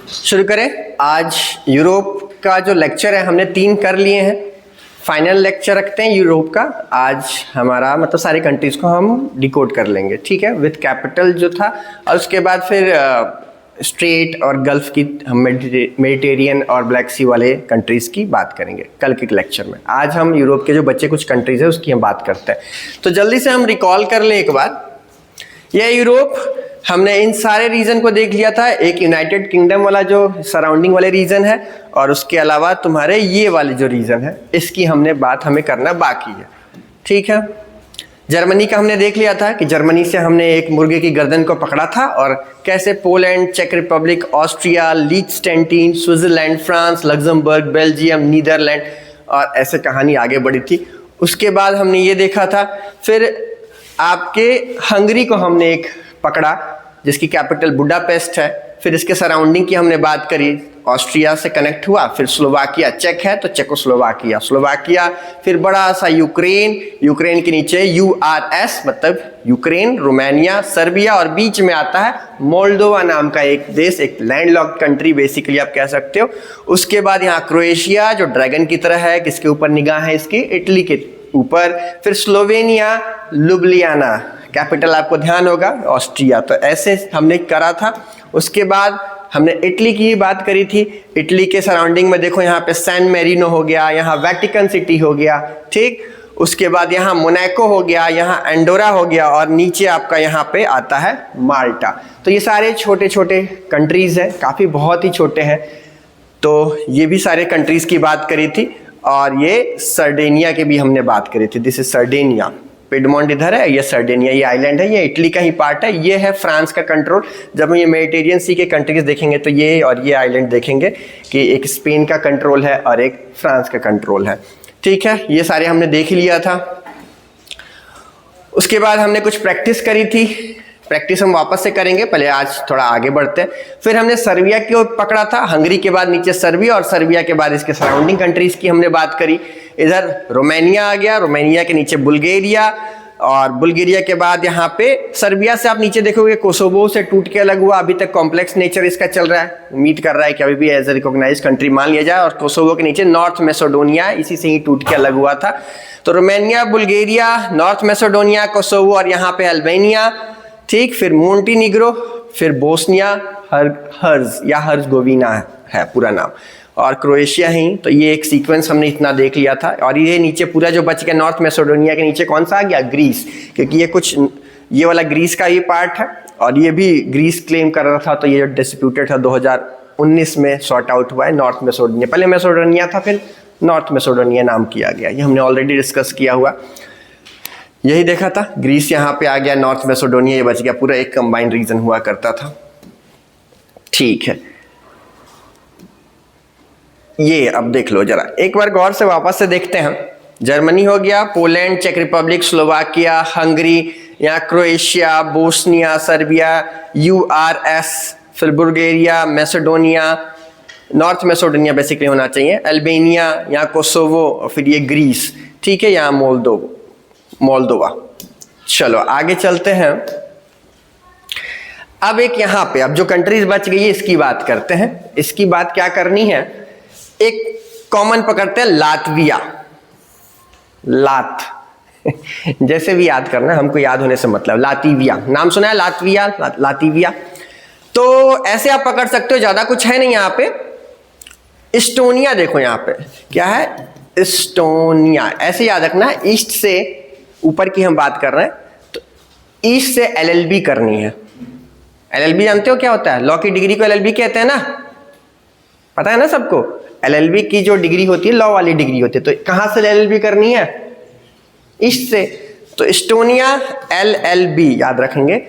शुरू करें। आज यूरोप का जो लेक्चर है हमने 3 कर लिए हैं। फाइनल लेक्चर रखते हैं यूरोप का। आज हमारा मतलब सारी कंट्रीज को हम डिकोड कर लेंगे, ठीक है, विद कैपिटल जो था। और उसके बाद फिर स्ट्रेट और गल्फ की हम मेडिटेरियन और ब्लैक सी वाले कंट्रीज की बात करेंगे कल के लेक्चर में। आज हम यूरोप के जो बच्चे कुछ कंट्रीज है उसकी हम बात करते हैं। तो जल्दी से हम रिकॉल कर लें एक बार। यह यूरोप हमने इन सारे रीजन को देख लिया था। एक यूनाइटेड किंगडम वाला जो सराउंडिंग वाले रीजन है और उसके अलावा तुम्हारे ये वाले जो रीजन है इसकी हमने बात हमें करना बाकी है, ठीक है। जर्मनी का हमने देख लिया था कि जर्मनी से हमने एक मुर्गे की गर्दन को पकड़ा था और कैसे पोलैंड, चेक Republic, Austria, Liechtenstein, Switzerland, France, Luxembourg, Belgium, Netherlands और ऐसे कहानी आगे बढ़ी थी। उसके बाद हमने ये देखा था, फिर आपके हंगरी को हमने एक पकड़ा जिसकी कैपिटल बुडापेस्ट है। फिर इसके सराउंडिंग की हमने बात करी, ऑस्ट्रिया से कनेक्ट हुआ। फिर स्लोवाकिया, चेक है तो चेकोस्लोवाकिया, स्लोवाकिया। फिर बड़ा सा यूक्रेन, यूक्रेन के नीचे यूआरएस मतलब यूक्रेन, रोमानिया, सर्बिया और बीच में आता है मोल्डोवा नाम का एक देश, एक लैंडलॉक्ड कंट्री बेसिकली आप कह सकते हो। उसके बाद यहाँ क्रोएशिया जो ड्रैगन की तरह है, किसके ऊपर निगाह है इसकी, इटली के ऊपर। फिर स्लोवेनिया, लुब्लियाना, कैपिटल आपको ध्यान होगा ऑस्ट्रिया। तो ऐसे हमने करा था। उसके बाद हमने इटली की बात करी थी। इटली के सराउंडिंग में देखो यहाँ पे सैन मेरिनो हो गया, यहाँ वेटिकन सिटी हो गया, ठीक। उसके बाद यहाँ मोनाको हो गया, यहाँ एंडोरा हो गया और नीचे आपका यहाँ पे आता है माल्टा। तो ये सारे छोटे छोटे कंट्रीज हैं, काफ़ी बहुत ही छोटे हैं। तो ये भी सारे कंट्रीज की बात करी थी। और ये सर्डेनिया की भी हमने बात करी थी। दिस इज सर्डेनिया, पिडमोंट इधर है, ये सर्डेनिया, ये आइलैंड है, ये इटली का ही पार्ट है। ये है फ्रांस का कंट्रोल। जब हम ये मेडिटेरियन सी के कंट्रीज देखेंगे तो ये और ये आइलैंड देखेंगे कि एक स्पेन का कंट्रोल है और एक फ्रांस का कंट्रोल है, ठीक है। ये सारे हमने देख लिया था। उसके बाद हमने कुछ प्रैक्टिस करी थी, प्रैक्टिस हम वापस से करेंगे, पहले आज थोड़ा आगे बढ़ते हैं। फिर हमने सर्बिया को पकड़ा था, हंगरी के बाद नीचे सर्बिया और सर्बिया के बाद इसके सराउंडिंग कंट्रीज की हमने बात करी। इधर रोमानिया आ गया, रोमानिया के नीचे बुल्गारिया और बुल्गारिया के बाद यहाँ पे सर्बिया से आप नीचे देखोगे कोसोवो से टूट के अलग हुआ। अभी तक कॉम्प्लेक्स नेचर इसका चल रहा है, उम्मीद कर रहा है कि अभी भी एज ए रिकॉग्नाइज्ड कंट्री मान लिया जाए। और कोसोवो के नीचे नॉर्थ मैसेडोनिया, इसी से ही टूट के अलग हुआ था। तो Romania, Bulgaria, North Macedonia, Kosovo और यहाँ पे अल्बानिया, ठीक। फिर मोंटीनिग्रो, फिर बोस्निया हर्ज या हर्जगोविना है पूरा नाम, और क्रोएशिया ही। तो ये एक सीक्वेंस हमने इतना देख लिया था। और ये नीचे पूरा जो बच गया नॉर्थ मैसेडोनिया के नीचे कौन सा आ गया, ग्रीस, क्योंकि ये कुछ ये वाला ग्रीस का ये पार्ट है और ये भी ग्रीस क्लेम कर रहा था। तो ये जो डिस्प्यूटेड था 2019 में सॉर्ट आउट हुआ है नॉर्थ मैसेडोनिया। पहले मैसेडोनिया था, फिर नॉर्थ मैसेडोनिया नाम किया गया। ये हमने ऑलरेडी डिस्कस किया हुआ, यही देखा था। ग्रीस यहाँ पे आ गया, नॉर्थ मैसेडोनिया ये बच गया, पूरा एक कंबाइंड रीजन हुआ करता था, ठीक है। ये अब देख लो जरा एक बार गौर से, वापस से देखते हैं। जर्मनी हो गया, पोलैंड, चेक रिपब्लिक, स्लोवाकिया, हंगरी, यहाँ क्रोएशिया, बोस्निया, सर्बिया, यूआरएस, फिर Bulgaria, Macedonia, North Macedonia basically होना चाहिए, अल्बानिया, यहाँ कोसोवो और फिर ये ग्रीस, ठीक है, यहाँ मोल्दोवा। चलो आगे चलते हैं। अब एक यहाँ पे अब जो कंट्रीज बच गई है इसकी बात करते हैं। इसकी बात क्या करनी है, एक कॉमन पकड़ते हैं, लातविया, लात जैसे भी याद करना है, हमको याद होने से मतलब। लातविया नाम सुना है, लातविया, लातविया। तो ऐसे आप पकड़ सकते हो, ज्यादा कुछ है नहीं यहाँ पे। इस्टोनिया देखो यहाँ पे क्या है, इस्टोनिया, ऐसे याद रखना। ईस्ट से ऊपर की हम बात कर रहे हैं, तो ईस्ट से एलएलबी करनी है। एलएलबी जानते हो क्या होता है, लॉ की डिग्री को एलएलबी कहते हैं ना, पता है ना सबको। एलएलबी की जो डिग्री होती है लॉ वाली डिग्री होती है। तो कहां से एलएलबी करनी है, ईस्ट से। तो इस्टोनिया एलएलबी याद रखेंगे,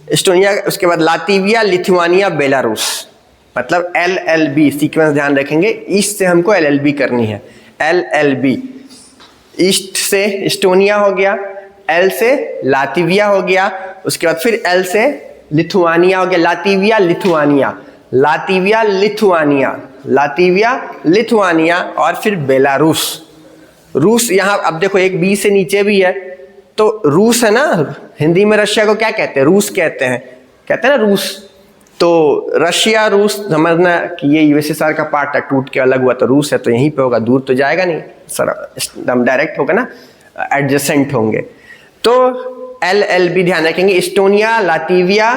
इस्टोनिया। उसके बाद लातविया, लिथुआनिया, बेलारूस, मतलब एलएलबी सीक्वेंस ध्यान रखेंगे। ईस्ट से हमको एलएलबी करनी है, एलएलबी। ईस्ट से इस्टोनिया हो गया, एल से लातविया हो गया, उसके बाद फिर एल से लिथुआनिया हो गया, Latvia, Lithuania, Latvia, Lithuania, Latvia, Lithuania और फिर बेलारूस। रूस यहाँ अब देखो एक बी से नीचे भी है, तो रूस है ना, हिंदी में रशिया को क्या कहते हैं, रूस कहते हैं ना रूस। तो रशिया रूस समझना कि ये यूएसएसआर का पार्ट है, टूट के अलग हुआ तो रूस है, तो यहीं पे होगा, दूर तो जाएगा नहीं सर, एकदम डायरेक्ट होगा ना, एडजेसेंट होंगे। तो LLB ध्यान रखेंगे, इस्टोनिया, लातविया,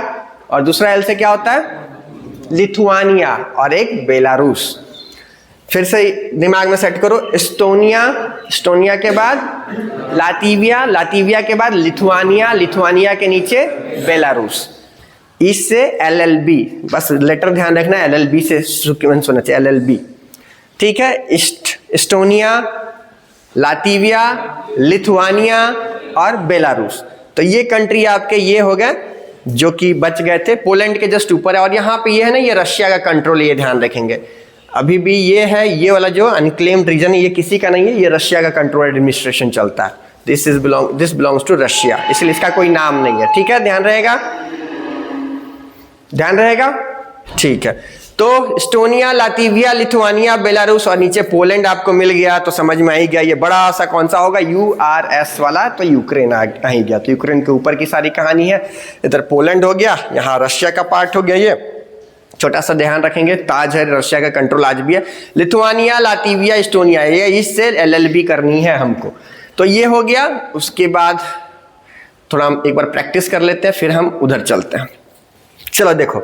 और दूसरा L से क्या होता है, लिथुआनिया, और एक बेलारूस। फिर से दिमाग में सेट करो, इस्टोनिया, इस्टोनिया के बाद लातविया, लातविया के बाद लिथुआनिया, लिथुआनिया के नीचे बेलारूस, इससे LLB, बस लेटर ध्यान रखना है, LLB से सीक्वेंस होना चाहिए, LLB, ठीक है। इस्टोनिया, लातविया, लिथुआनिया और बेलारूस, तो ये कंट्री आपके ये हो गए जो कि बच गए थे, पोलैंड के जस्ट ऊपर है। और यहाँ पे ये है ना, ये रशिया का कंट्रोल, ये ध्यान रखेंगे, अभी भी ये है, ये वाला जो अनक्लेम्ड रीजन है ये किसी का नहीं है, ये रशिया का कंट्रोल एडमिनिस्ट्रेशन चलता है, दिस बिलोंग्स टू रशिया, इसलिए इसका कोई नाम नहीं है, ठीक है, ध्यान रहेगा, ध्यान रहेगा, ठीक है। तो इस्टोनिया, लातविया, लिथुआनिया, बेलारूस और नीचे पोलैंड आपको मिल गया, तो समझ में आ ही गया ये बड़ा सा कौन सा होगा, URS वाला, तो यूक्रेन आ ही गया, तो यूक्रेन के ऊपर की सारी कहानी है। इधर पोलैंड हो गया, यहाँ रशिया का पार्ट हो गया, ये छोटा सा ध्यान रखेंगे, ताज है, रशिया का कंट्रोल आज भी है। लिथुआनिया, लातविया, इस्टोनिया, ये इससे LLB करनी है हमको, तो ये हो गया। उसके बाद थोड़ा हम एक बार प्रैक्टिस कर लेते हैं, फिर हम उधर चलते हैं। चलो देखो,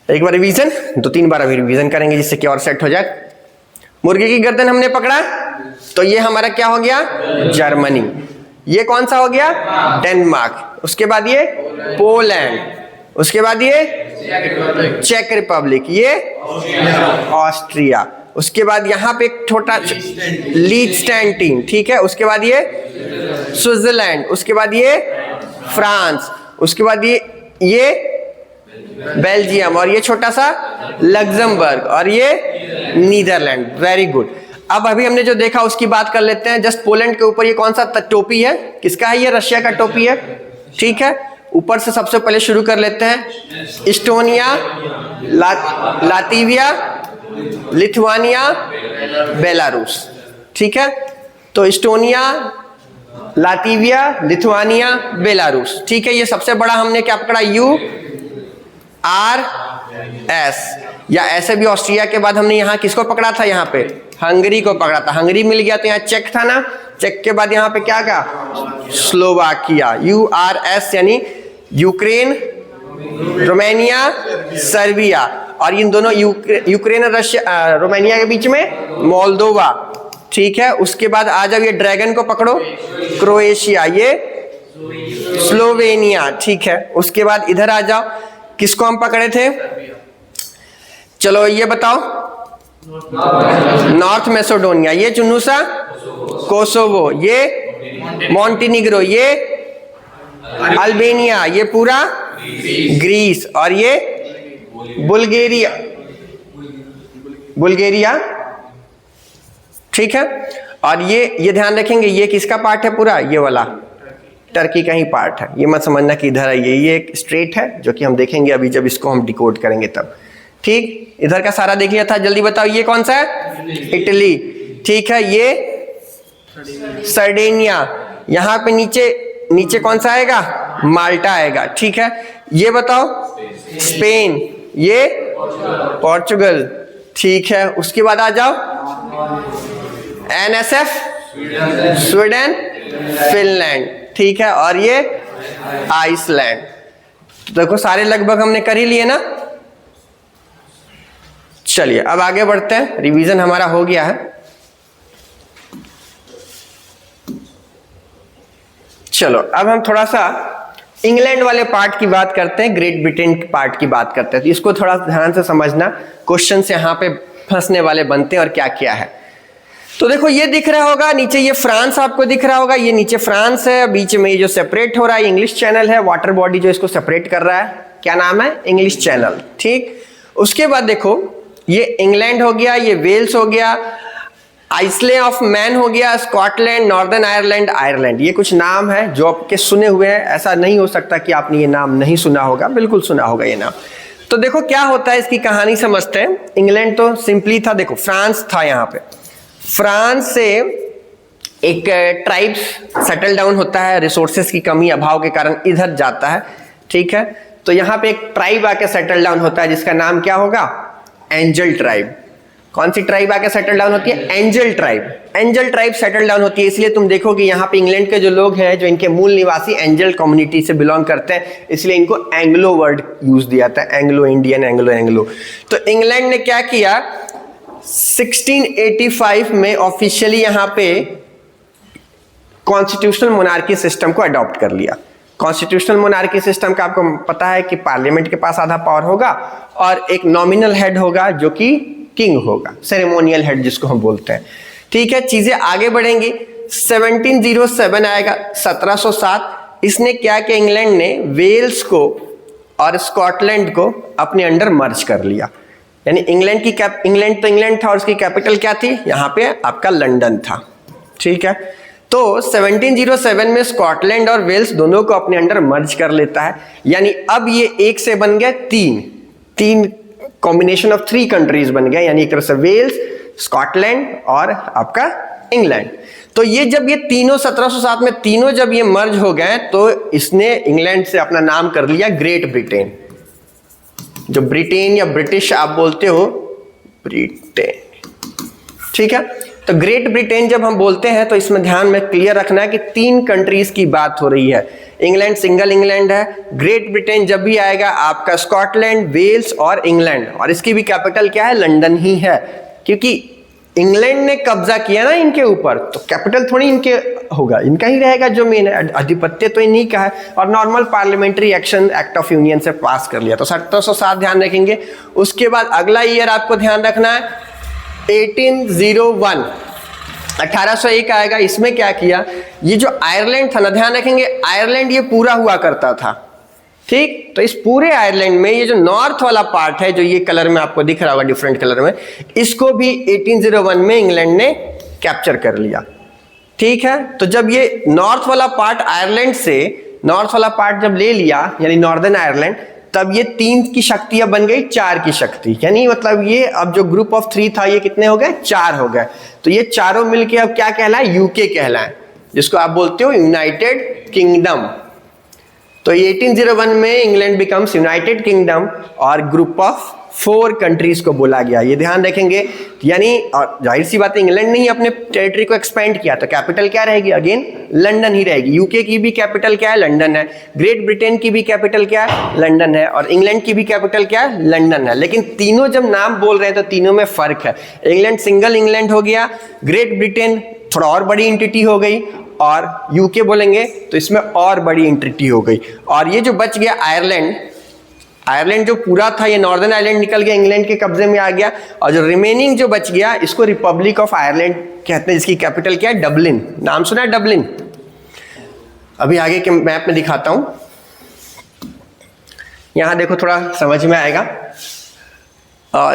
एक बार रिवीजन, 2-3 बार अभी रिवीजन करेंगे जिससे कि और सेट हो जाए। मुर्गे की गर्दन हमने पकड़ा, तो ये हमारा क्या हो गया, जर्मनी। ये कौन सा हो गया, डेनमार्क। उसके बाद ये पोलैंड, उसके बाद ये चेक रिपब्लिक, ये ऑस्ट्रिया, उसके बाद यहाँ पे एक छोटा लीचटेनस्टाइन, ठीक है, उसके बाद ये स्विट्जरलैंड, उसके बाद ये फ्रांस, उसके बाद ये बेल्जियम, और ये छोटा सा लग्जमबर्ग, और ये नीदरलैंड। Very good. अब अभी हमने जो देखा उसकी बात कर लेते हैं। जस्ट पोलैंड के ऊपर ये कौन सा टोपी है, किसका है, ये रशिया का टोपी है, ठीक है। ऊपर से सबसे पहले शुरू कर लेते हैं, इस्टोनिया, लातविया, लिथुआनिया, बेलारूस, ठीक है। तो इस्टोनिया, लातविया, लिथुआनिया, बेलारूस, ठीक है। ये सबसे बड़ा हमने क्या पकड़ा, URS, या ऐसे भी ऑस्ट्रिया के बाद हमने यहाँ किसको पकड़ा था, यहाँ पे हंगरी को पकड़ा था, हंगरी मिल गया, तो यहाँ चेक था ना, चेक के बाद यहाँ पे क्या का, स्लोवाकिया। URS यानी यूक्रेन, रोमानिया, सर्बिया, और इन दोनों यूक्रेन और रशिया, रोमानिया के बीच में मोल्दोवा, ठीक है। उसके बाद आ जाओ, ये ड्रैगन को पकड़ो, क्रोएशिया, ये स्लोवेनिया, ठीक है। उसके बाद इधर आ जाओ, किसको हम पकड़े थे, चलो ये बताओ, नॉर्थ मैसेडोनिया, ये चुन्नू सा कोसोवो, ये मोंटेनिग्रो, ये अल्बेनिया, ये पूरा ग्रीस, और ये बुल्गारिया, बुल्गारिया, ठीक है। और ये ध्यान रखेंगे, ये किसका पार्ट है पूरा, ये वाला टर्की का ही पार्ट है, ये मत समझना कि इधर है, ये एक स्ट्रेट है जो कि हम देखेंगे अभी जब इसको हम डिकोड करेंगे तब, ठीक। इधर का सारा देख लिया था, जल्दी बताओ ये कौन सा है, इटली, ठीक है। ये सर्डेनिया, यहाँ पे नीचे कौन सा आएगा, माल्टा आएगा, ठीक है। ये बताओ स्पेन, ये पोर्चुगल, ठीक है। उसके बाद आ जाओ NSF, स्वीडन, फिनलैंड, ठीक है, और ये आइसलैंड। तो देखो सारे लगभग हमने कर ही लिए ना। चलिए अब आगे बढ़ते हैं, रिवीजन हमारा हो गया है। चलो अब हम थोड़ा सा इंग्लैंड वाले पार्ट की बात करते हैं, ग्रेट ब्रिटेन पार्ट की बात करते हैं। तो इसको थोड़ा ध्यान से समझना, क्वेश्चन से यहाँ पे फंसने वाले बनते हैं और क्या क्या है। तो देखो ये दिख रहा होगा नीचे, ये फ्रांस आपको दिख रहा होगा, ये नीचे फ्रांस है, बीच में ये जो सेपरेट हो रहा है इंग्लिश चैनल है, वाटर बॉडी जो इसको सेपरेट कर रहा है क्या नाम है, इंग्लिश चैनल, ठीक। उसके बाद देखो ये इंग्लैंड हो गया, ये वेल्स हो गया, आइसले ऑफ मैन हो गया, स्कॉटलैंड, नॉर्दर्न आयरलैंड, आयरलैंड। ये कुछ नाम है जो आपके सुने हुए हैं, ऐसा नहीं हो सकता कि आपने ये नाम नहीं सुना होगा, बिल्कुल सुना होगा ये नाम। तो देखो क्या होता है, इसकी कहानी समझते हैं। इंग्लैंड तो सिंपली था, देखो फ्रांस था, यहाँ पे फ्रांस से एक ट्राइब्स सेटल डाउन होता है, रिसोर्सेस की कमी अभाव के कारण इधर जाता है, ठीक है। तो यहाँ पे एक ट्राइब आके सेटल डाउन होता है जिसका नाम क्या होगा, एंजल ट्राइब। कौन सी ट्राइब आके सेटल डाउन होती है, angel tribe. Angel tribe settle down होती है, इसलिए तुम देखोगे यहाँ पे इंग्लैंड के जो लोग हैं, जो इनके मूल निवासी एंजल कम्युनिटी से बिलोंग करते हैं, इसलिए इनको एंग्लो वर्ड यूज दिया जाता है, एंग्लो इंडियन, एंग्लो। तो इंग्लैंड ने क्या किया, 1685 में ऑफिशियली यहाँ पे कॉन्स्टिट्यूशनल मोनार्की सिस्टम को अडॉप्ट कर लिया। कॉन्स्टिट्यूशनल मोनार्की सिस्टम का आपको पता है कि पार्लियामेंट के पास आधा पावर होगा और एक नॉमिनल हेड होगा जो कि किंग होगा, सेरेमोनियल हेड जिसको हम बोलते हैं। ठीक है, चीजें आगे बढ़ेंगी। 1707 आएगा, 1707। इसने क्या किया, इंग्लैंड ने वेल्स को और स्कॉटलैंड को अपने अंडर मर्ज कर लिया। यानी इंग्लैंड था और उसकी कैपिटल क्या थी, यहाँ पे आपका लंदन था। ठीक है, तो 1707 में स्कॉटलैंड और वेल्स दोनों को अपने अंडर मर्ज कर लेता है। यानी अब ये एक से बन गया तीन कॉम्बिनेशन ऑफ 3 कंट्रीज बन गया, यानी एक तरह से वेल्स, स्कॉटलैंड और आपका इंग्लैंड। तो ये जब ये तीनों 1707 में तीनों जब ये मर्ज हो गए तो इसने इंग्लैंड से अपना नाम कर लिया ग्रेट ब्रिटेन। जो ब्रिटेन या ब्रिटिश आप बोलते हो, ब्रिटेन। ठीक है, तो ग्रेट ब्रिटेन जब हम बोलते हैं तो इसमें ध्यान में क्लियर रखना है कि 3 कंट्रीज की बात हो रही है। इंग्लैंड सिंगल इंग्लैंड है, ग्रेट ब्रिटेन जब भी आएगा आपका स्कॉटलैंड, वेल्स और इंग्लैंड, और इसकी भी कैपिटल क्या है, लंदन ही है। क्योंकि इंग्लैंड ने कब्जा किया ना इनके ऊपर, तो कैपिटल थोड़ी इनके होगा, इनका ही रहेगा जो मेन है, आधिपत्य तो इन्हीं का है। और normal parliamentary action act of union से पास कर लिया। तो 1707 ध्यान रखेंगे। उसके बाद अगला ईयर आपको ध्यान रखना है 1801, 1801 आएगा। इसमें क्या किया, ये जो आयरलैंड था ना, ध्यान रखेंगे आयरलैंड ये पूरा हुआ करता था। ठीक, तो इस पूरे आयरलैंड में ये जो नॉर्थ वाला पार्ट है, जो ये कलर में आपको दिख रहा होगा डिफरेंट कलर में, इसको भी 1801 में इंग्लैंड ने कैप्चर कर लिया। ठीक है, तो जब ये नॉर्थ वाला पार्ट आयरलैंड से, नॉर्थ वाला पार्ट जब ले लिया यानी नॉर्दर्न आयरलैंड, तब ये 3 की शक्ति अब बन गई 4 की शक्ति। यानी मतलब ये अब जो ग्रुप ऑफ 3 था ये कितने हो गए, 4 हो गए। तो ये चारों मिलके अब क्या कहलाए, यूके कहलाए, जिसको आप बोलते हो यूनाइटेड किंगडम। तो 1801 में इंग्लैंड बिकम्स यूनाइटेड किंगडम और ग्रुप ऑफ 4 कंट्रीज को बोला गया। ये ध्यान रखेंगे। यानी और जाहिर सी बात है इंग्लैंड ने ही अपने टेरिटरी को एक्सपेंड किया, तो कैपिटल क्या रहेगी, अगेन लंदन ही रहेगी। यूके की भी कैपिटल क्या है, लंदन है। ग्रेट ब्रिटेन की भी कैपिटल क्या है, लंदन है। और इंग्लैंड की भी कैपिटल क्या है, लंदन है। लेकिन तीनों जब नाम बोल रहे हैं तो तीनों में फर्क है। इंग्लैंड सिंगल इंग्लैंड हो गया, ग्रेट ब्रिटेन थोड़ा और बड़ी एंटिटी हो गई, और यूके बोलेंगे तो इसमें और बड़ी एंटिटी हो गई। और ये जो बच गया आयरलैंड, आयरलैंड जो पूरा था ये नॉर्दर्न आयरलैंड निकल गया, इंग्लैंड के कब्जे में आ गया। और जो रिमेनिंग जो बच गया इसको रिपब्लिक ऑफ आयरलैंड कहते हैं, जिसकी कैपिटल क्या है, डबलिन। नाम सुना है डबलिन? अभी आगे के मैप में दिखाता हूं, यहां देखो थोड़ा समझ में आएगा।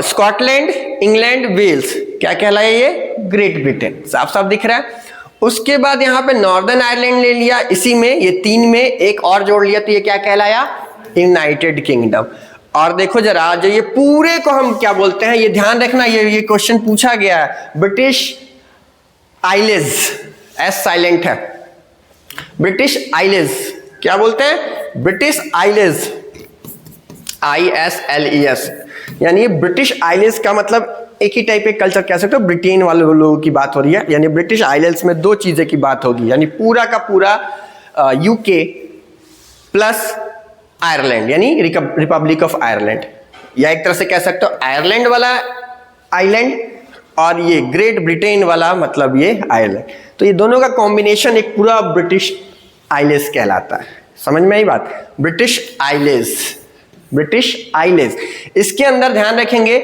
स्कॉटलैंड, इंग्लैंड, वेल्स क्या कहलाए, ये ग्रेट ब्रिटेन, साफ साफ दिख रहा है। उसके बाद यहाँ पे नॉर्दर्न आयरलैंड ले लिया, इसी में ये 3 में एक और जोड़ लिया, तो ये क्या कहलाया, यूनाइटेड किंगडम। और देखो जरा, जो ये पूरे को हम क्या बोलते हैं, ये ध्यान रखना, ये क्वेश्चन पूछा गया है। ब्रिटिश आइलेज, एस साइलेंट है, ब्रिटिश आइलेज क्या बोलते हैं, ब्रिटिश आइलेज, ISLES। यानी ब्रिटिश आइलेज का मतलब एक ही टाइप के कल्चर कह सकते हो, ब्रिटेन वाले लोगों की बात हो रही है। यानी ब्रिटिश आइलैंड्स में 2 चीजें की बात होगी, यानी पूरा का पूरा यूके प्लस आयरलैंड, यानी रिपब्लिक ऑफ आयरलैंड, या एक तरह से कह सकते हो आयरलैंड वाला आइलैंड और ये ग्रेट ब्रिटेन वाला मतलब ये आयरलैंड। तो ये दोनों का कॉम्बिनेशन एक पूरा ब्रिटिश आइलेज कहलाता है। समझ में आई बात, ब्रिटिश आइलेज, ब्रिटिश आइलेज। इसके अंदर ध्यान रखेंगे,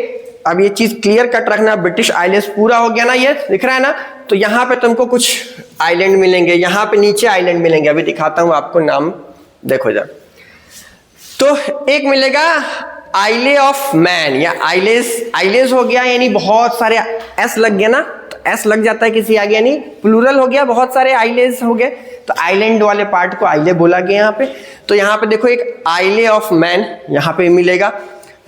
अब ये चीज क्लियर कट रखना, ब्रिटिश आइलैंड्स पूरा हो गया ना, ये दिख रहा है ना। तो यहाँ पे तुमको कुछ आइलैंड मिलेंगे, यहाँ पे नीचे आइलैंड मिलेंगे, अभी दिखाता हूं आपको नाम, देखो जब। तो एक मिलेगा आइले ऑफ मैन या आइलेज, आइलेज हो गया यानी बहुत सारे एस लग गया ना, तो एस लग जाता है किसी आगे, यानी प्लूरल हो गया, बहुत सारे आइलेज हो गए, तो आइलैंड वाले पार्ट को आइले बोला गया यहाँ पे। तो यहाँ पे देखो एक आइले ऑफ मैन यहाँ पे मिलेगा।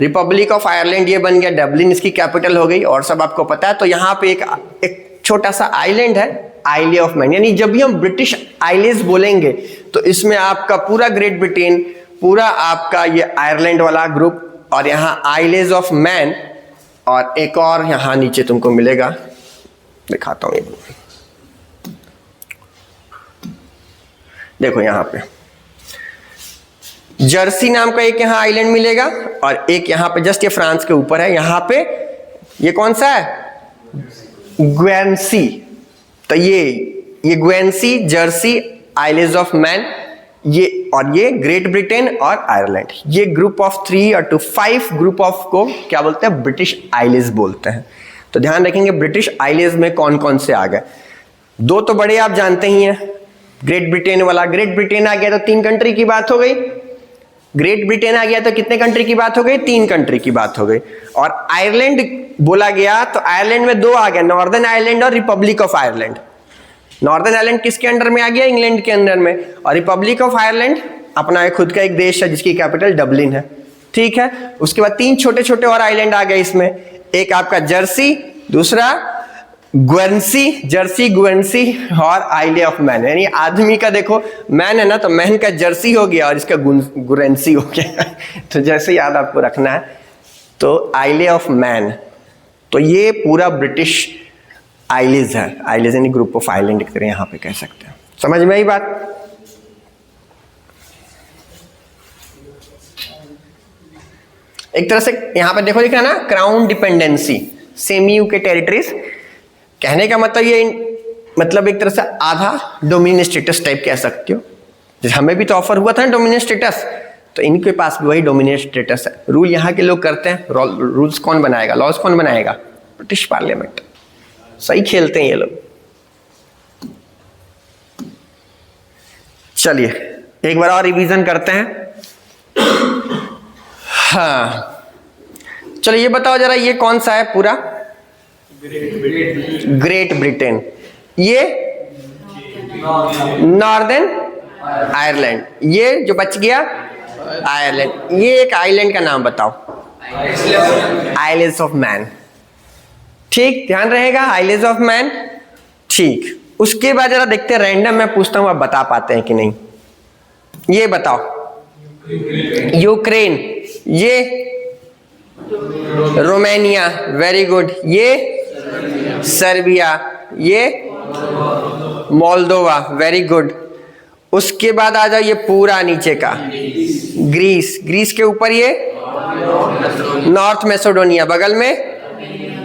रिपब्लिक ऑफ आयरलैंड ये बन गया, डबलिन इसकी कैपिटल हो गई, और सब आपको पता है। तो यहाँ पे एक छोटा सा आइलैंड है, आइले ऑफ मैन। यानी जब भी हम ब्रिटिश आइलेज बोलेंगे तो इसमें आपका पूरा ग्रेट ब्रिटेन, पूरा आपका ये आयरलैंड वाला ग्रुप, और यहाँ आइलेज ऑफ मैन, और एक और यहाँ नीचे तुमको मिलेगा, दिखाता हूँ। देखो यहाँ पे जर्सी नाम का एक यहाँ आइलैंड मिलेगा, और एक यहाँ पे जस्ट ये फ्रांस के ऊपर है, यहाँ पे ये कौन सा है, ग्वेंसी। तो ये ग्वेंसी, जर्सी, आइलेज ऑफ मैन, ये और ये ग्रेट ब्रिटेन और आयरलैंड, ये ग्रुप ऑफ 3 और 5 ग्रुप ऑफ को क्या बोलते हैं, ब्रिटिश आइलेज बोलते हैं। तो ध्यान रखेंगे ब्रिटिश आइलेज में कौन कौन से आ गए। 2 तो बड़े आप जानते ही हैं, ग्रेट ब्रिटेन वाला, ग्रेट ब्रिटेन आ गया तो 3 कंट्री की बात हो गई, ग्रेट ब्रिटेन आ गया तो कितने कंट्री की बात हो गई, 3 कंट्री की बात हो गई। और आयरलैंड बोला गया तो आयरलैंड में 2 आ गया, नॉर्दर्न आयरलैंड और Republic of Ireland. Northern Ireland किसके अंडर में आ गया, इंग्लैंड के अंडर में, और रिपब्लिक ऑफ आयरलैंड अपना खुद का एक देश है जिसकी कैपिटल डबलिन है, ठीक है। उसके बाद 3 छोटे छोटे और आइलैंड आ गए इसमें, एक आपका जर्सी, दूसरा ग्वेंसी, जर्सी, ग्वेंसी, और आइले ऑफ मैन। यानी आदमी का देखो मैन है ना, तो मैन का जर्सी हो गया और इसका गुरेंसी हो गया तो जैसे याद आपको रखना है, तो आइले ऑफ मैन, तो ये पूरा ब्रिटिश आइलेज है, आइलेज यानी ग्रुप ऑफ आइलैंड एक तरह यहाँ पे कह सकते हैं। समझ में आई बात। एक तरह से यहाँ पे देखो, दिख रहा है ना, क्राउन डिपेंडेंसी, सेमी के टेरिटरीज, कहने का मतलब ये मतलब एक तरह से आधा डोमिनियन स्टेटस टाइप कह सकते हो। जैसे हमें भी तो ऑफर हुआ था ना डोमिनियन स्टेटस, तो इनके पास भी वही डोमिनियन स्टेटस है। रूल यहाँ के लोग करते हैं, रूल्स कौन बनाएगा, लॉज कौन बनाएगा, ब्रिटिश पार्लियामेंट। सही खेलते हैं ये लोग। चलिए एक बार और रिवीजन करते हैं। हाँ चलो ये बताओ जरा, ये कौन सा है पूरा, ग्रेट ब्रिटेन, ये नॉर्दर्न आयरलैंड, ये जो बच गया आयरलैंड। ये एक आइलैंड का नाम बताओ, आइलेज ऑफ मैन, ठीक, ध्यान रहेगा, आइलेज ऑफ मैन, ठीक। उसके बाद जरा देखते हैं, रैंडम मैं पूछता हूं आप बता पाते हैं कि नहीं। ये बताओ, यूक्रेन, ये रोमानिया, वेरी गुड, ये सर्बिया, ये मोल्दोवा, वेरी गुड। उसके बाद आ जाओ ये पूरा नीचे का ग्रीस, ग्रीस के ऊपर ये नॉर्थ मैसेडोनिया, बगल में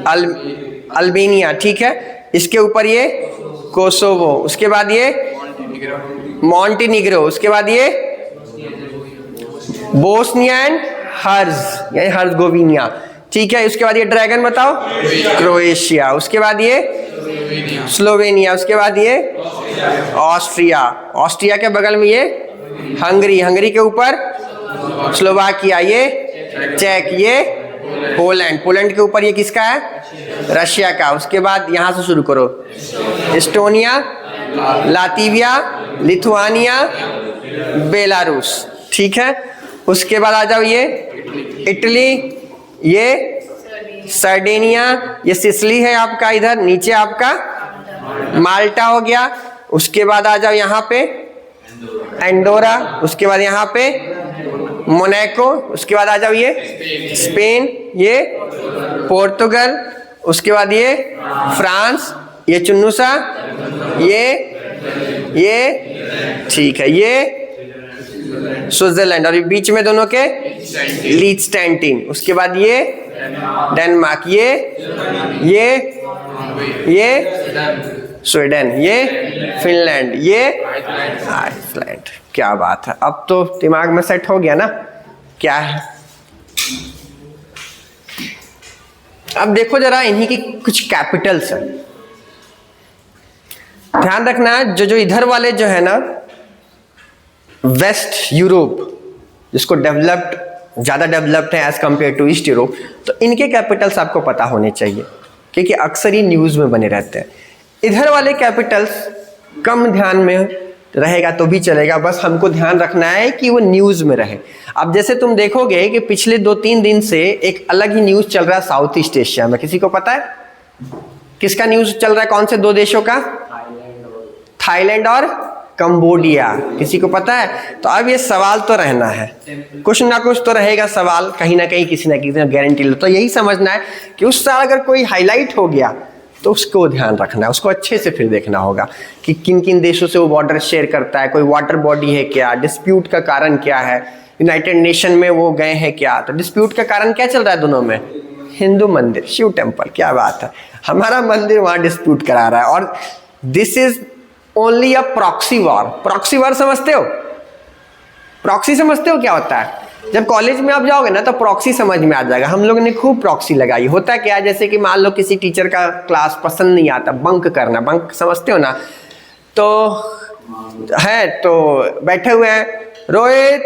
अल्बेनिया, ठीक है। इसके ऊपर ये कोसोवो, उसके बाद ये मॉन्टेनिग्रो, उसके बाद ये बोस्निया एंड हर्ज यानी हर्जगोविनिया, ठीक है। उसके बाद ये ड्रैगन बताओ, क्रोएशिया, उसके बाद ये स्लोवेनिया, उसके बाद ये ऑस्ट्रिया, ऑस्ट्रिया के बगल में ये हंगरी, हंगरी के ऊपर स्लोवाकिया, ये चेक, ये पोलैंड, पोलैंड के ऊपर ये किसका है, रशिया का। उसके बाद यहां से शुरू करो, एस्टोनिया, लातविया, लिथुआनिया, बेलारूस, ठीक है। उसके बाद आ जाओ ये इटली, ये सर्डेनिया, ये सिसिली है आपका, इधर नीचे आपका माल्टा हो गया। उसके बाद आ जाओ यहाँ पे एंडोरा, उसके बाद यहाँ पे मोनाको, उसके बाद आ जाओ ये स्पेन, ये पोर्तुगल, उसके बाद ये फ्रांस, ये चुन्नूसा, ये ठीक है, ये स्विट्जरलैंड, और बीच में दोनों के लीचटेंस्टाइन, उसके बाद ये डेनमार्क, ये स्वीडन, ये फिनलैंड, ये आइसलैंड। क्या बात है, अब तो दिमाग में सेट हो गया ना क्या है। अब देखो जरा इन्हीं की कुछ कैपिटल्स हैं, ध्यान रखना। जो इधर वाले जो है ना वेस्ट यूरोप, जिसको डेवलप्ड, ज़्यादा डेवलप्ड है as compare to east Europe, तो इनके कैपिटल्स आपको पता होने चाहिए क्योंकि अक्सर ही न्यूज़ में बने रहते हैं। इधर वाले कैपिटल्स कम ध्यान में रहेगा तो भी चलेगा, बस हमको ध्यान रखना है कि वो न्यूज़ में रहे। अब जैसे तुम देखोगे कि पिछले 2-3 दिन से एक अलग ही न्यूज़ चल रहा है साउथ ईस्ट एशिया में, किसी को पता है किसका न्यूज़ चल रहा है, कौन से 2 देशों का, थाईलैंड और कंबोडिया। किसी को पता है? तो अब ये सवाल तो रहना है, कुछ ना कुछ तो रहेगा सवाल, कहीं ना कहीं किसी ना किसी गारंटी लो। तो यही समझना है कि उस साल अगर कोई हाईलाइट हो गया तो उसको ध्यान रखना है, उसको अच्छे से फिर देखना होगा कि किन किन देशों से वो बॉर्डर शेयर करता है, कोई वाटर बॉडी है क्या, डिस्प्यूट का कारण क्या है, यूनाइटेड नेशन में वो गए हैं क्या। तो डिस्प्यूट का कारण क्या चल रहा है दोनों में? हिंदू मंदिर, शिव टेम्पल। क्या बात है, हमारा मंदिर वहां डिस्प्यूट करा रहा है। और this is only a proxy war. Proxy war समझते हो? प्रॉक्सी समझते हो क्या होता है? जब कॉलेज में आप जाओगे ना तो प्रॉक्सी समझ में आ जाएगा। हम लोग ने खूब प्रॉक्सी लगाई। होता क्या, जैसे कि मान लो किसी टीचर का क्लास पसंद नहीं आता, बंक करना, बंक समझते हो ना? तो है तो बैठे हुए हैं, रोहित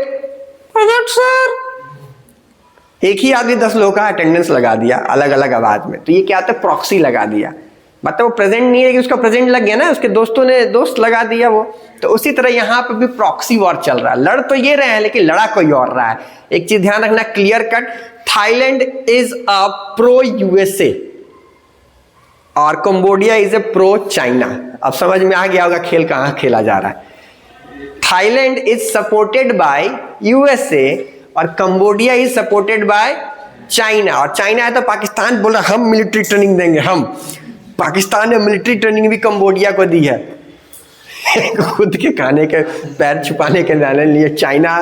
प्रोजेक्ट सर, एक ही आदमी 10 लोगों का अटेंडेंस लगा दिया अलग अलग आवाज में। तो ये क्या होता है? प्रॉक्सी लगा दिया। मतलब वो प्रेजेंट नहीं है कि उसका प्रेजेंट लग गया ना, उसके दोस्तों ने दोस्त लगा दिया वो। तो उसी तरह यहाँ पे भी प्रॉक्सी वॉर चल रहा है। लड़ तो ये रहे हैं लेकिन लड़ा कोई और रहा है। एक चीज ध्यान रखना clear cut, Thailand is a pro USA और Cambodia is a pro China. अब समझ में आ गया होगा खेल कहाँ खेला जा रहा है। Thailand is supported by USA और Cambodia is supported by China. और चाइना है तो पाकिस्तान बोल रहा हम मिलिट्री ट्रेनिंग देंगे। हम पाकिस्तान ने मिलिट्री ट्रेनिंग भी कंबोडिया को दी है खुद के खाने के पैर छुपाने के लिए चाइना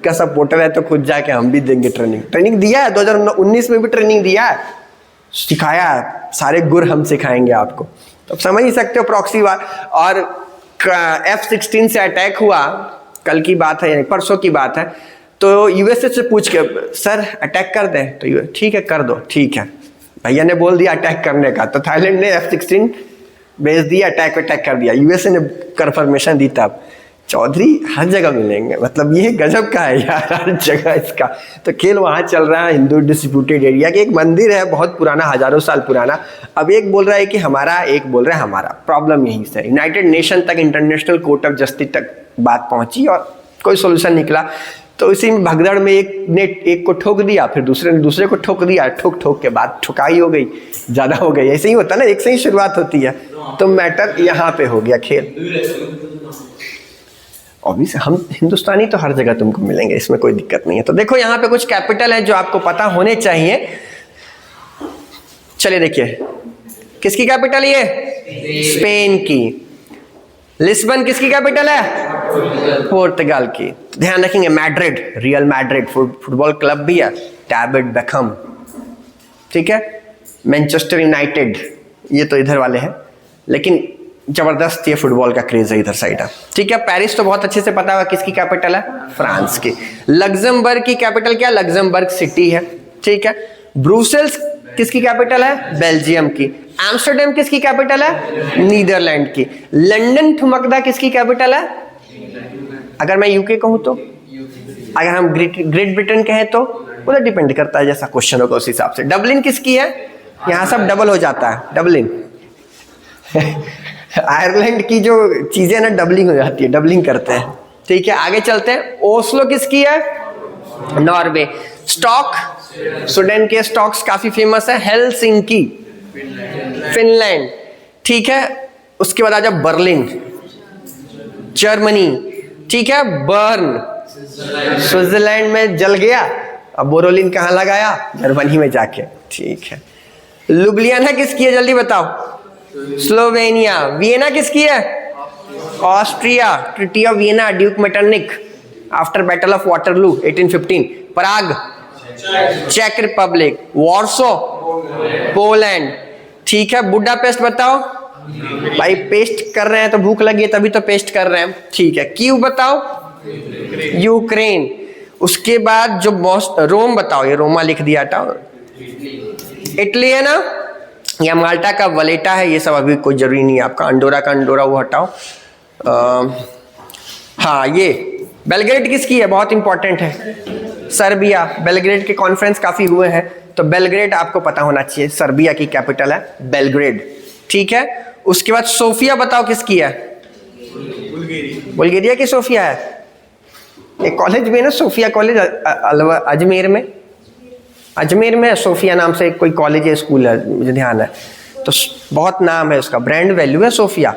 का सपोर्टर है तो खुद जाके हम भी देंगे ट्रेनिंग। ट्रेनिंग दिया है 2019 में भी ट्रेनिंग दिया है, सिखाया है, सारे गुर हम सिखाएंगे आपको। तो समझ ही सकते हो प्रॉक्सी वार। और F-16 से अटैक हुआ, कल की बात है, परसों की बात है। तो यूएसए से पूछ के सर अटैक कर दें, तो ठीक है कर दो, ठीक है भैया ने बोल दिया अटैक करने का। तो थाईलैंड ने F-16 भेज दिया, अटैक कर दिया। यूएसए ने कंफर्मेशन दी। तब चौधरी हर जगह मिलेंगे, मतलब ये गजब का है यार, हर जगह इसका। तो खेल वहाँ चल रहा है हिंदू डिस्प्यूटेड एरिया के। एक मंदिर है बहुत पुराना, हजारों साल पुराना। अब एक बोल रहा है कि हमारा, एक बोल रहा है हमारा। प्रॉब्लम यही से यूनाइटेड नेशन तक, इंटरनेशनल कोर्ट ऑफ जस्टिस तक बात पहुंची और कोई सोल्यूशन निकला। तो इसी में भगदड़ में एक ने एक को ठोक दिया, फिर दूसरे ने दूसरे को ठोक दिया, ठोक के बाद ठुकाई हो गई, ज्यादा हो गई। ऐसे ही होता ना, एक से ही शुरुआत होती है। तो मैटर यहाँ पे हो गया खेल। ऑब्वियसली हम हिंदुस्तानी तो हर जगह तुमको मिलेंगे, इसमें कोई दिक्कत नहीं है। तो देखो यहाँ पे कुछ कैपिटल है जो आपको पता होने चाहिए। चलिए देखिए, किसकी कैपिटल ये? स्पेन की। लिस्बन किसकी कैपिटल है? पोर्तुगाल की। तो ध्यान रखेंगे Madrid, real Madrid football club भी है, डेविड बेकहम, ठीक है। मैनचेस्टर यूनाइटेड, ये तो इधर वाले हैं, लेकिन जबरदस्त ये फुटबॉल का क्रेज है इधर साइड है, ठीक है। पेरिस तो बहुत अच्छे से पता होगा किसकी कैपिटल है? फ्रांस की। लग्जमबर्ग की कैपिटल क्या? लग्जमबर्ग सिटी है, ठीक है। ब्रुसेल्स किसकी कैपिटल है? बेल्जियम की। एम्स्टर्डम किसकी कैपिटल है? नीदरलैंड की। लंदन ठुमकदा किसकी कैपिटल है? अगर मैं यूके कहूं तो, अगर हम ग्रेट ब्रिटेन कहें तो, उधर डिपेंड करता है, जैसा क्वेश्चन होगा उस हिसाब से। डबलिन किसकी है? यहाँ सब डबल हो जाता है, डबलिन आयरलैंड की जो चीजें ना डबलिंग हो जाती है, डबलिंग करते हैं, ठीक है। आगे चलते हैं। ओस्लो किसकी है? नॉर्वे। स्टॉक, स्वीडन के स्टॉक्स काफी फेमस है। हेलसिंकी फिनलैंड, ठीक है। उसके बाद आ जाओ बर्लिन जर्मनी, ठीक है। बर्न स्विट्जरलैंड में जल गया, अब बोरोलिन कहाँ लगाया? जर्मनी में जाके, ठीक है। लुब्लियाना किसकी है? जल्दी बताओ। स्लोवेनिया। वियना किसकी है? Austria. Treaty of Vienna, duke Metternich after battle of Waterloo 1815। Prague चेक रिपब्लिक। वॉर्सो पोलैंड, ठीक है। बुडापेस्ट बताओ। भाई पेस्ट कर रहे हैं तो भूख लगी है तभी तो पेस्ट कर रहे हैं, ठीक है। कीव बताओ। यूक्रेन। उसके बाद जो रोम बताओ, ये रोमा लिख दिया हटाओ। इटली है ना, या माल्टा का वलेटा है, ये सब अभी कोई जरूरी नहीं है आपका। अंडोरा का अंडोरा वो हटाओ। हाँ, ये बेलग्रेड किसकी है? बहुत इंपॉर्टेंट है, सर्बिया। बेलग्रेड के कॉन्फ्रेंस काफी हुए हैं, तो बेलग्रेड आपको पता होना चाहिए। सर्बिया की कैपिटल है बेलग्रेड, ठीक है। उसके बाद सोफिया बताओ किसकी है? बुल्गारिया की सोफिया है। एक कॉलेज भी है ना, सोफिया कॉलेज, अजमेर में। अजमेर में सोफिया नाम से कोई कॉलेज है, स्कूल है, मुझे ध्यान है। तो बहुत नाम है उसका, ब्रांड वैल्यू है सोफिया।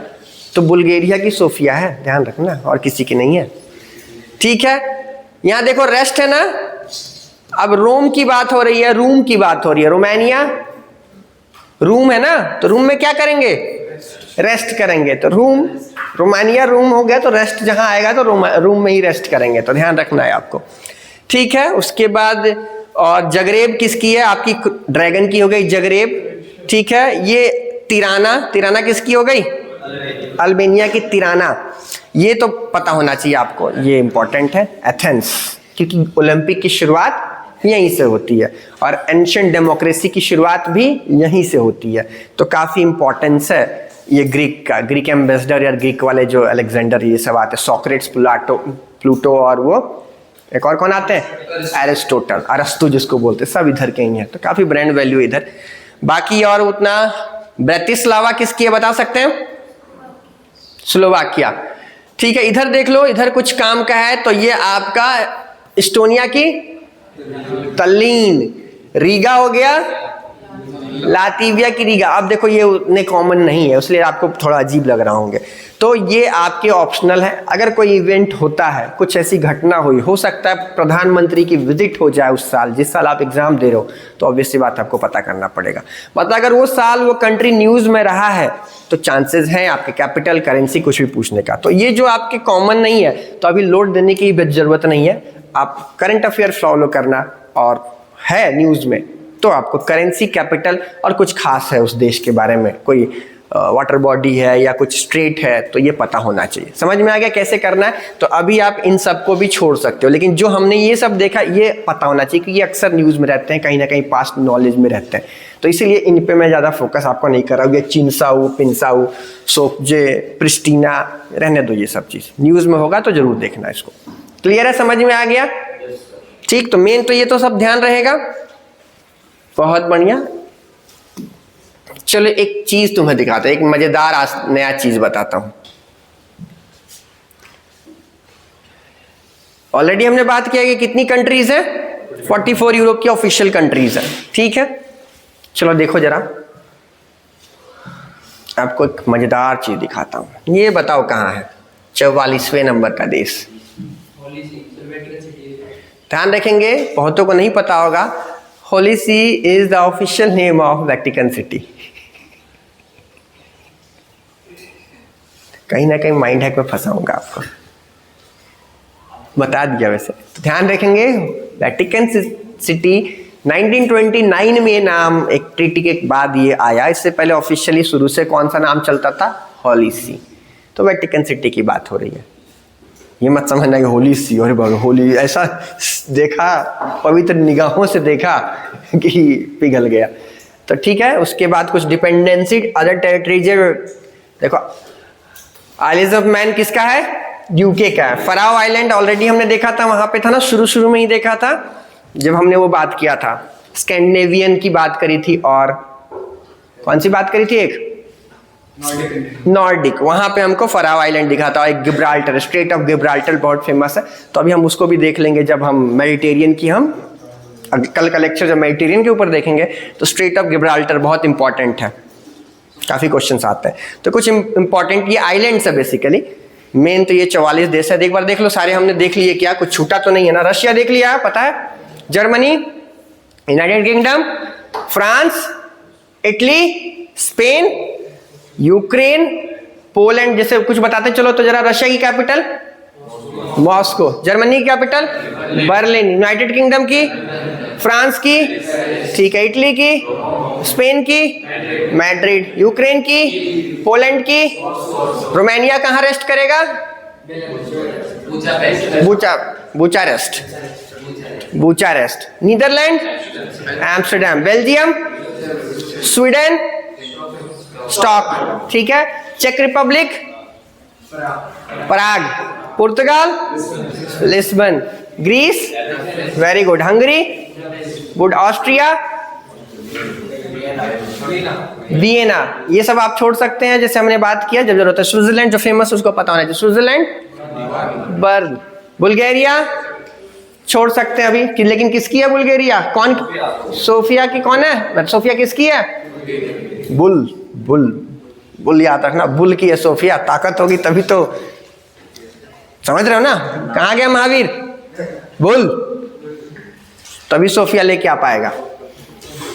तो बुल्गारिया की सोफिया है, ध्यान रखना, और किसी की नहीं है। ठीक है, यहां देखो रेस्ट है ना। अब रोम की बात हो रही है, रूम की बात हो रही है, रोमानिया रूम है ना, तो रूम में क्या करेंगे, रेस्ट करेंगे। तो रूम, रोमानिया रूम हो गया, तो रेस्ट जहां आएगा तो रूम में ही रेस्ट करेंगे, तो ध्यान रखना है आपको। ठीक है, उसके बाद और जगरेब किसकी है, आपकी ड्रैगन की हो गई जगरेब। ठीक है, ये तिराना, तिराना किसकी हो गई, अल्बानिया की तिराना। ये तो पता होना चाहिए आपको, ये इंपॉर्टेंट है। एथेंस, क्योंकि ओलंपिक की शुरुआत यहीं से होती है और एंशिएंट डेमोक्रेसी की शुरुआत भी यहीं से होती है, तो काफी इंपॉर्टेंस है ये ग्रीक का। ग्रीक एम्बेसडर या ग्रीक वाले जो अलेक्जेंडर, ये सब आते हैं, सॉक्रेट्स, प्लूटो और वो एक और कौन आते हैं, एरिस्टोटल, अरस्तु जिसको बोलते हैं, सब इधर के ही हैं, तो काफी ब्रांड वैल्यू इधर। बाकी और उतना, ब्रेतिस्लावा किसकी है बता सकते हैं, स्लोवाकिया। ठीक है, इधर देख लो, इधर कुछ काम का है, तो ये आपका इस्टोनिया की तल्लीन, रीगा हो गया, लातविया की रीगा। अब देखो ये उतने कॉमन नहीं है, इसलिए आपको थोड़ा अजीब लग रहा होंगे, तो ये आपके ऑप्शनल है। अगर कोई इवेंट होता है, कुछ ऐसी घटना हुई, हो सकता है प्रधानमंत्री की विजिट हो जाए उस साल, जिस साल आप एग्जाम दे रहे हो, तो ऑब्वियसली बात आपको पता करना पड़ेगा। मतलब अगर वो साल वो कंट्री न्यूज में रहा है, तो चांसेस हैं आपके कैपिटल, करेंसी, कुछ भी पूछने का। तो ये जो आपके कॉमन नहीं है, तो अभी लोड देने की जरूरत नहीं है, आप करंट अफेयर फॉलो करना, और है न्यूज में तो आपको करेंसी, कैपिटल और कुछ खास है उस देश के बारे में, कोई वाटर बॉडी है या कुछ स्ट्रेट है, तो ये पता होना चाहिए। समझ में आ गया कैसे करना है? तो अभी आप इन सब को भी छोड़ सकते हो, लेकिन जो हमने ये सब देखा ये पता होना चाहिए कि ये अक्सर न्यूज़ में रहते हैं, कहीं ना कहीं पास्ट नॉलेज में रहते हैं, तो इसीलिए इन पे मैं ज़्यादा फोकस आपको नहीं कर रहा हूँ। चिंसाऊ, पिंसाऊ, सोकजे, प्रिस्टीना, रहने दो ये सब चीज़, न्यूज़ में होगा तो जरूर देखना इसको। क्लियर है, समझ में आ गया? ठीक, तो मेन तो ये तो सब ध्यान रहेगा। बहुत बढ़िया। चलो एक चीज तुम्हें दिखाता हूं, एक मजेदार नया चीज बताता हूं। ऑलरेडी हमने बात किया कि कितनी कंट्रीज है, 44 यूरोप की ऑफिशियल कंट्रीज है। ठीक है, चलो देखो जरा, आपको एक मजेदार चीज दिखाता हूं। ये बताओ कहां है 44वें नंबर का देश? ध्यान रखेंगे, बहुतों को नहीं पता होगा, Holy See is the official name of Vatican City. कहीं ना कहीं माइंड हैक में फंसाऊंगा आपको, बता दिया वैसे। तो ध्यान रखेंगे, वेटिकन सिटी 1929 में नाम एक ट्रीटी के बाद ये आया। इससे पहले ऑफिशियली शुरू से कौन सा नाम चलता था? होली सी। तो वेटिकन सिटी की बात हो रही है। ये मत समझना कि होली सी और होली ऐसा देखा, पवित्र निगाहों से देखा कि पिघल गया। तो ठीक है, उसके बाद कुछ डिपेंडेंसी, अदर टेरिटरीज। देखो आइलैंड्स ऑफ मैन किसका है? यूके का है। फराओ आइलैंड ऑलरेडी हमने देखा था, वहां पे था ना, शुरू में ही देखा था जब हमने वो बात किया था, स्कैंडिनेवियन की बात करी थी, और कौन सी बात करी थी? एक नॉर्डिक। वहां पे हमको फराओ आइलैंड दिखा था। एक गिब्राल्टर, स्ट्रेट ऑफ गिब्राल्टर बहुत फेमस है, तो अभी हम उसको भी देख लेंगे जब हम मेडिटेरियन की, हम कल का लेक्चर जब मेडिटेरियन के ऊपर देखेंगे, तो स्ट्रेट ऑफ गिब्राल्टर बहुत इंपॉर्टेंट है, काफी क्वेश्चंस आते हैं। तो कुछ इंपॉर्टेंट ये आइलैंड्स है बेसिकली। मेन तो ये 44 देश है। एक बार देख लो, सारे हमने देख लिए क्या? कुछ छूटा तो नहीं है ना? रशिया देख लिया, पता है, Germany, United Kingdom, France, Italy, Spain, Ukraine, Poland. जैसे कुछ बताते चलो तो जरा, रशिया की कैपिटल मॉस्को, जर्मनी की कैपिटल बर्लिन, यूनाइटेड किंगडम की, फ्रांस की, ठीक है, इटली की, स्पेन की मैड्रिड, यूक्रेन की, पोलैंड की, रोमानिया कहाँ रेस्ट करेगा? Bucharest, Netherlands Amsterdam, Belgium, Sweden Stock, ठीक है, चेक Republic Prague, Portugal Lisbon, Greece very good, Hungary good, Austria Vienna. ये सब आप छोड़ सकते हैं, जैसे हमने बात किया जब जरूरत है। स्विट्जरलैंड जो फेमस उसको पता होना चाहिए, स्विट्जरलैंड, बर्न, बुल्गारिया छोड़ सकते हैं अभी, लेकिन किसकी है बुल्गारिया? कौन? सोफिया की कौन है? सोफिया किसकी है? बुल बुल याद रखना, बुल की है सोफिया, ताकत होगी तभी तो, समझ रहे हो ना। कहाँ गया महावीर? बुल, तभी सोफिया लेके आ पाएगा।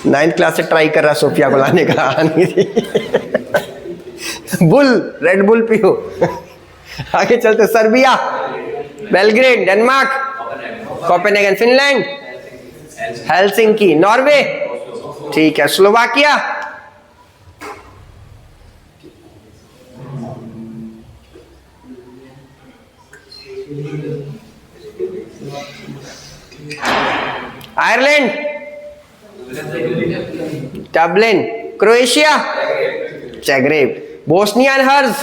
9th क्लास से ट्राई कर रहा सोफिया को लाने का, आनी थी। बुल, रेड बुल पियो। आगे चलते, Serbia, Belgrade Denmark, Copenhagen Finland, Helsinki Norway, ठीक है, Slovakia, Ireland, Dublin, Croatia, Zagreb, Bosnia and Herz,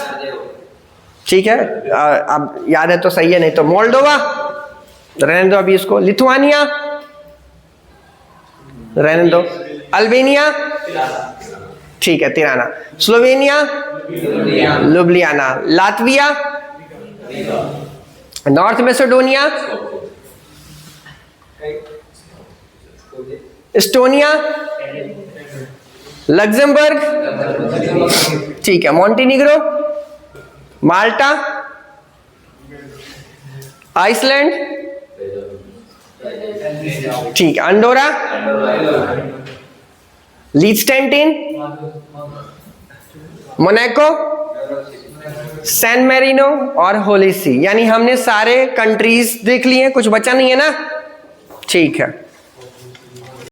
ठीक है, अब याद है तो सही है, नहीं तो मोल्डोवा, रहने दो अभी इसको, लिथुआनिया, रहने दो, अल्बेनिया, ठीक है, Tirana, Slovenia, Ljubljana, Latvia, North Macedonia, Estonia, Luxembourg, ठीक है, मॉन्टेनिग्रो, माल्टा, आइसलैंड, ठीक है, अंडोरा, लिechtenstein, मोनाको, सैन मैरिनो और होली सी। यानी हमने सारे कंट्रीज देख लिए, कुछ बचा नहीं है ना, ठीक है।